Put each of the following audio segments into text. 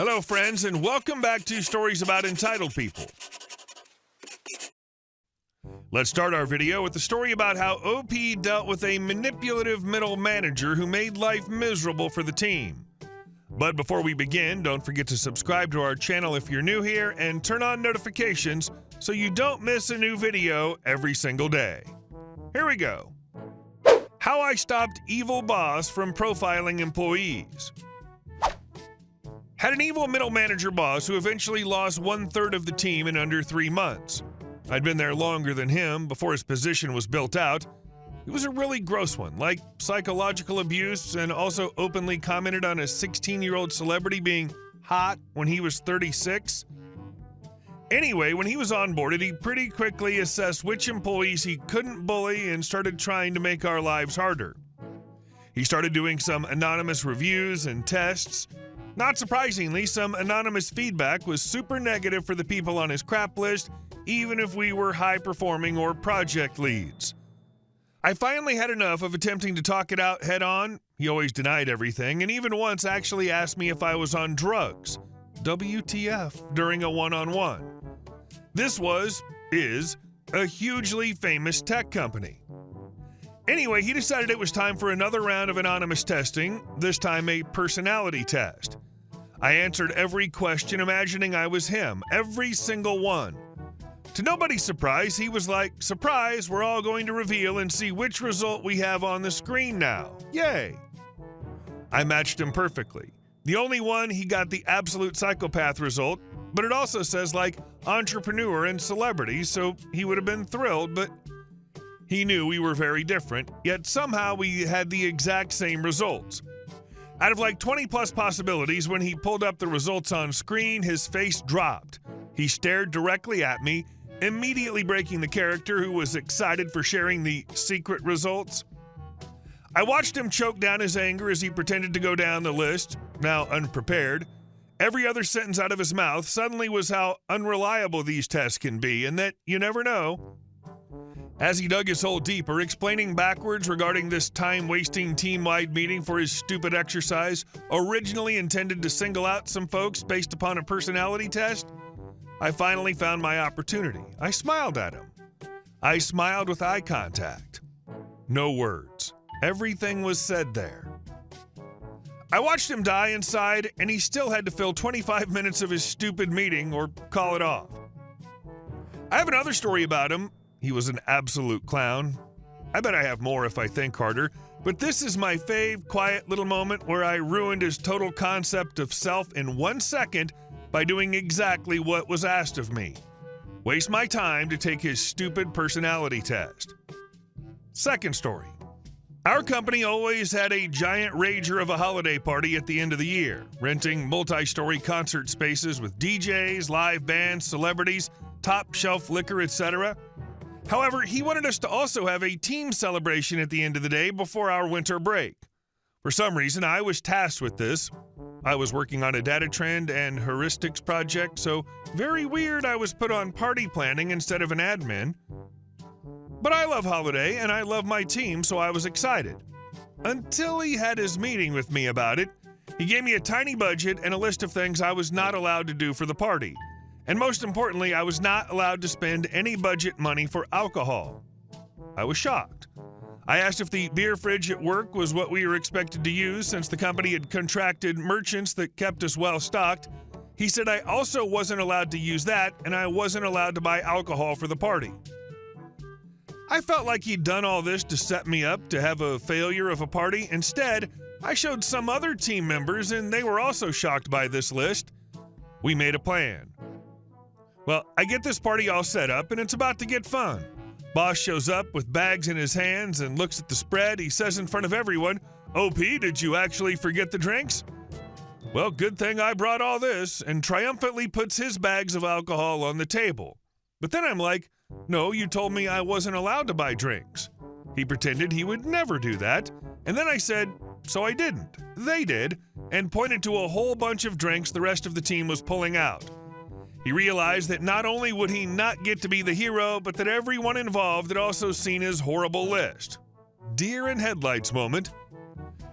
Hello, friends, and welcome back to Stories About Entitled People. Let's start our video with the story about how OP dealt with a manipulative middle manager who made life miserable for the team. But before we begin, don't forget to subscribe to our channel if you're new here and turn on notifications so you don't miss a new video every single day. Here we go. How I stopped evil boss from profiling employees. Had an evil middle manager boss who eventually lost 1/3 of the team in under 3 months. I'd been there longer than him before his position was built out. It was a really gross one, like psychological abuse, and also openly commented on a 16-year-old celebrity being hot when he was 36. Anyway, when he was onboarded, he pretty quickly assessed which employees he couldn't bully and started trying to make our lives harder. He started doing some anonymous reviews and tests. Not surprisingly, some anonymous feedback was super negative for the people on his crap list, even if we were high-performing or project leads. I finally had enough of attempting to talk it out head-on. He always denied everything, and even once actually asked me if I was on drugs. WTF, during a one-on-one. This is a hugely famous tech company. Anyway, he decided it was time for another round of anonymous testing, this time a personality test. I answered every question imagining I was him, every single one. To nobody's surprise, he was like, "Surprise, we're all going to reveal and see which result we have on the screen now. Yay!" I matched him perfectly. The only one, he got the absolute psychopath result, but it also says like entrepreneur and celebrity, so he would have been thrilled, but he knew we were very different, yet somehow we had the exact same results. Out of like 20 plus possibilities, when he pulled up the results on screen, his face dropped. He stared directly at me, immediately breaking the character who was excited for sharing the secret results. I watched him choke down his anger as he pretended to go down the list, now unprepared. Every other sentence out of his mouth suddenly was how unreliable these tests can be, and that you never know. As he dug his hole deeper, explaining backwards regarding this time-wasting team-wide meeting for his stupid exercise, originally intended to single out some folks based upon a personality test, I finally found my opportunity. I smiled at him. I smiled with eye contact. No words. Everything was said there. I watched him die inside, and he still had to fill 25 minutes of his stupid meeting or call it off. I have another story about him. He was an absolute clown. I bet I have more if I think harder, but this is my fave quiet little moment where I ruined his total concept of self in 1 second by doing exactly what was asked of me. Waste my time to take his stupid personality test. Second story. Our company always had a giant rager of a holiday party at the end of the year, renting multi-story concert spaces with DJs, live bands, celebrities, top-shelf liquor, etc. However, he wanted us to also have a team celebration at the end of the day before our winter break. For some reason, I was tasked with this. I was working on a data trend and heuristics project, so very weird I was put on party planning instead of an admin. But I love holiday, and I love my team, so I was excited. Until he had his meeting with me about it. He gave me a tiny budget and a list of things I was not allowed to do for the party. And most importantly, I was not allowed to spend any budget money for alcohol. I was shocked. I asked if the beer fridge at work was what we were expected to use since the company had contracted merchants that kept us well stocked. He said I also wasn't allowed to use that, and I wasn't allowed to buy alcohol for the party. I felt like he'd done all this to set me up to have a failure of a party. Instead, I showed some other team members, and they were also shocked by this list. We made a plan. Well, I get this party all set up, and it's about to get fun. Boss shows up with bags in his hands and looks at the spread. He says in front of everyone, "OP, did you actually forget the drinks?" Well, good thing I brought all this, and triumphantly puts his bags of alcohol on the table. But then I'm like, "No, you told me I wasn't allowed to buy drinks." He pretended he would never do that, and then I said, "So I didn't. They did," and pointed to a whole bunch of drinks the rest of the team was pulling out. He realized that not only would he not get to be the hero, but that everyone involved had also seen his horrible list. Deer in headlights moment.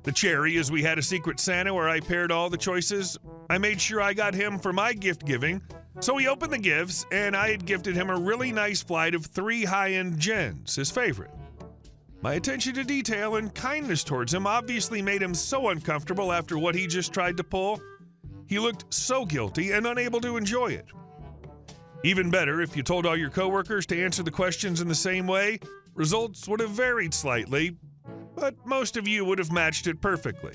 The cherry is we had a Secret Santa where I paired all the choices. I made sure I got him for my gift giving, so he opened the gifts, and I had gifted him a really nice flight of 3 high-end gins, his favorite. My attention to detail and kindness towards him obviously made him so uncomfortable after what he just tried to pull. He looked so guilty and unable to enjoy it. Even better, if you told all your coworkers to answer the questions in the same way, results would have varied slightly, but most of you would have matched it perfectly.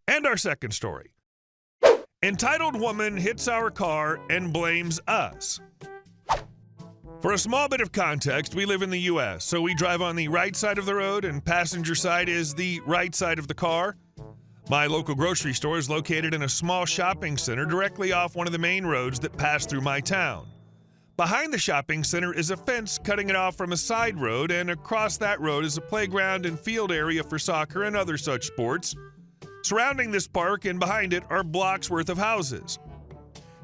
And our second story. Entitled woman hits our car and blames us. For a small bit of context, we live in the U.S., so we drive on the right side of the road and passenger side is the right side of the car. My local grocery store is located in a small shopping center directly off one of the main roads that pass through my town. Behind the shopping center is a fence cutting it off from a side road, and across that road is a playground and field area for soccer and other such sports. Surrounding this park and behind it are blocks worth of houses.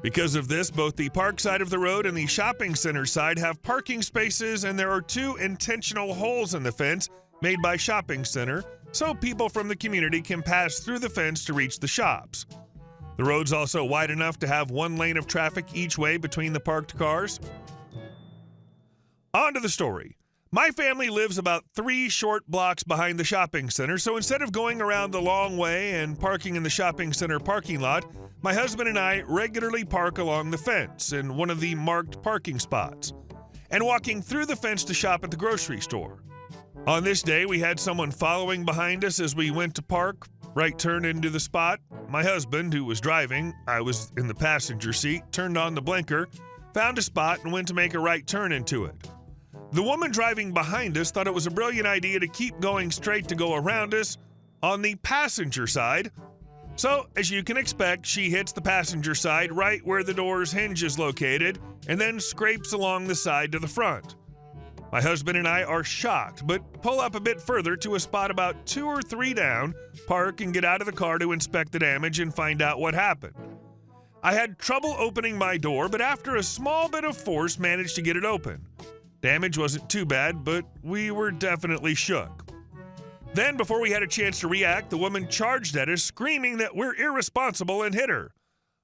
Because of this, both the park side of the road and the shopping center side have parking spaces, and there are 2 intentional holes in the fence made by shopping center, so people from the community can pass through the fence to reach the shops. The road's also wide enough to have 1 lane of traffic each way between the parked cars. On to the story. My family lives about 3 short blocks behind the shopping center, so instead of going around the long way and parking in the shopping center parking lot, my husband and I regularly park along the fence in one of the marked parking spots, and walking through the fence to shop at the grocery store. On this day, we had someone following behind us as we went to park, right turn into the spot. My husband, who was driving, I was in the passenger seat, turned on the blinker, found a spot, and went to make a right turn into it. The woman driving behind us thought it was a brilliant idea to keep going straight to go around us on the passenger side. So, as you can expect, she hits the passenger side right where the door's hinge is located and then scrapes along the side to the front. My husband and I are shocked, but pull up a bit further to a spot about 2 or 3 down, park and get out of the car to inspect the damage and find out what happened. I had trouble opening my door, but after a small bit of force managed to get it open. Damage wasn't too bad, but we were definitely shook. Then, before we had a chance to react, the woman charged at us, screaming that we're irresponsible and hit her.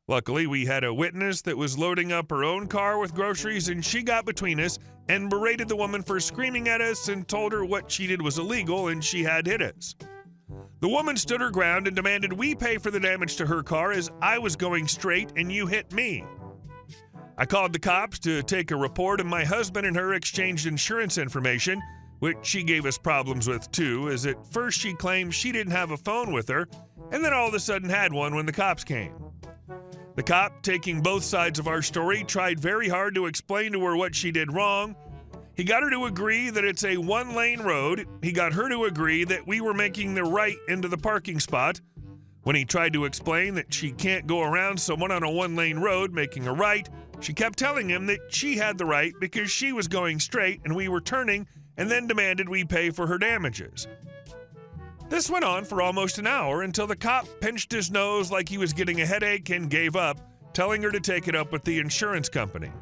Luckily, we had a witness that was loading up her own car with groceries, and she got between us and berated the woman for screaming at us and told her what she did was illegal and she had hit us. The woman stood her ground and demanded we pay for the damage to her car as I was going straight and you hit me. I called the cops to take a report, and my husband and her exchanged insurance information, which she gave us problems with too, as at first she claimed she didn't have a phone with her, and then all of a sudden had one when the cops came. The cop, taking both sides of our story, tried very hard to explain to her what she did wrong. He got her to agree that it's a 1-lane road. He got her to agree that we were making the right into the parking spot. When he tried to explain that she can't go around someone on a 1-lane road making a right, she kept telling him that she had the right because she was going straight and we were turning, and then demanded we pay for her damages. This went on for almost an hour until the cop pinched his nose like he was getting a headache and gave up, telling her to take it up with the insurance company.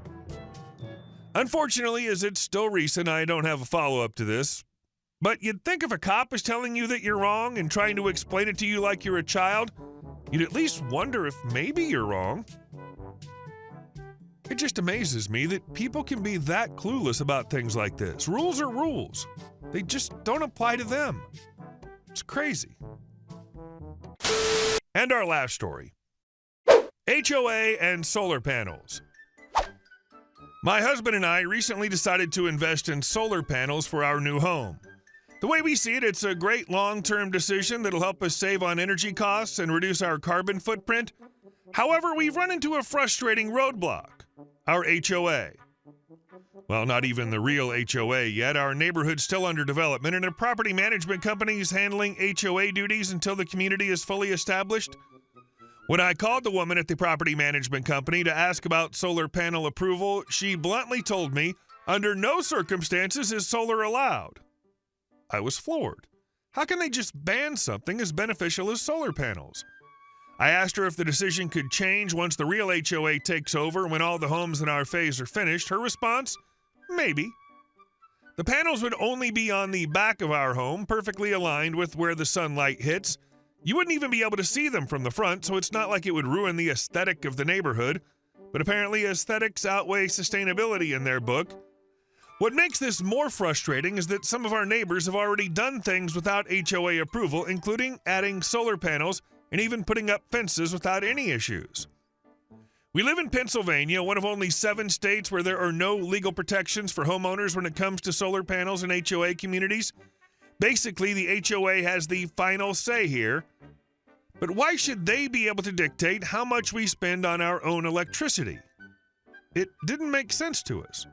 Unfortunately, as it's still recent, I don't have a follow-up to this. But you'd think if a cop is telling you that you're wrong and trying to explain it to you like you're a child, you'd at least wonder if maybe you're wrong. It just amazes me that people can be that clueless about things like this. Rules are rules. They just don't apply to them. It's crazy. And our last story. HOA and Solar Panels. My husband and I recently decided to invest in solar panels for our new home. The way we see it, it's a great long-term decision that'll help us save on energy costs and reduce our carbon footprint. However, we've run into a frustrating roadblock: our HOA. Well, not even the real HOA yet. Our neighborhood's still under development, and a property management company is handling HOA duties until the community is fully established. When I called the woman at the property management company to ask about solar panel approval, she bluntly told me, under no circumstances is solar allowed. I was floored. How can they just ban something as beneficial as solar panels? I asked her if the decision could change once the real HOA takes over when all the homes in our phase are finished. Her response, maybe. The panels would only be on the back of our home, perfectly aligned with where the sunlight hits. You wouldn't even be able to see them from the front, so it's not like it would ruin the aesthetic of the neighborhood. But apparently aesthetics outweigh sustainability in their book. What makes this more frustrating is that some of our neighbors have already done things without HOA approval, including adding solar panels and even putting up fences without any issues. We live in Pennsylvania, one of only 7 states where there are no legal protections for homeowners when it comes to solar panels in HOA communities. Basically, the HOA has the final say here. But why should they be able to dictate how much we spend on our own electricity? It didn't make sense to us.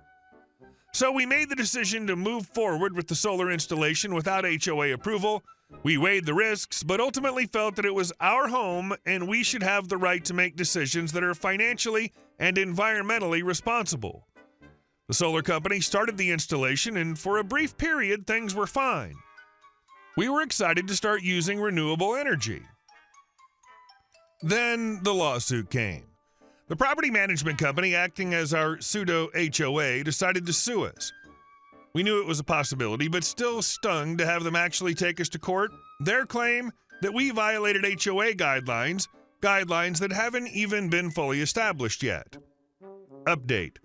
So we made the decision to move forward with the solar installation without HOA approval. We weighed the risks, but ultimately felt that it was our home and we should have the right to make decisions that are financially and environmentally responsible. The solar company started the installation, and for a brief period, things were fine. We were excited to start using renewable energy. Then the lawsuit came. The property management company, acting as our pseudo HOA, decided to sue us. We knew it was a possibility, but still stung to have them actually take us to court. Their claim that we violated HOA guidelines that haven't even been fully established yet. Update.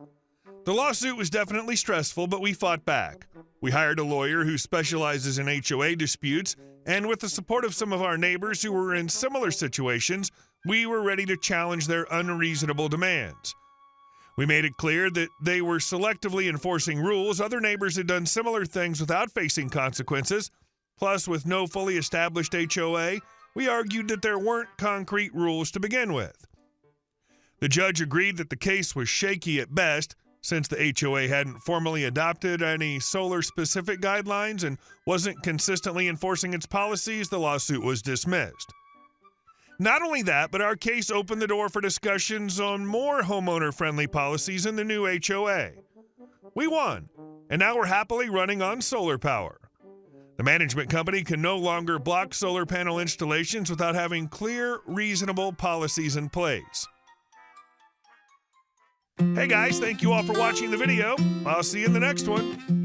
The lawsuit was definitely stressful, but we fought back. We hired a lawyer who specializes in HOA disputes, and with the support of some of our neighbors who were in similar situations, we were ready to challenge their unreasonable demands. We made it clear that they were selectively enforcing rules. Other neighbors had done similar things without facing consequences. Plus, with no fully established HOA, we argued that there weren't concrete rules to begin with. The judge agreed that the case was shaky at best, since the HOA hadn't formally adopted any solar-specific guidelines and wasn't consistently enforcing its policies. The lawsuit was dismissed. Not only that, but our case opened the door for discussions on more homeowner-friendly policies in the new HOA. We won, and now we're happily running on solar power. The management company can no longer block solar panel installations without having clear, reasonable policies in place. Hey guys, thank you all for watching the video. I'll see you in the next one.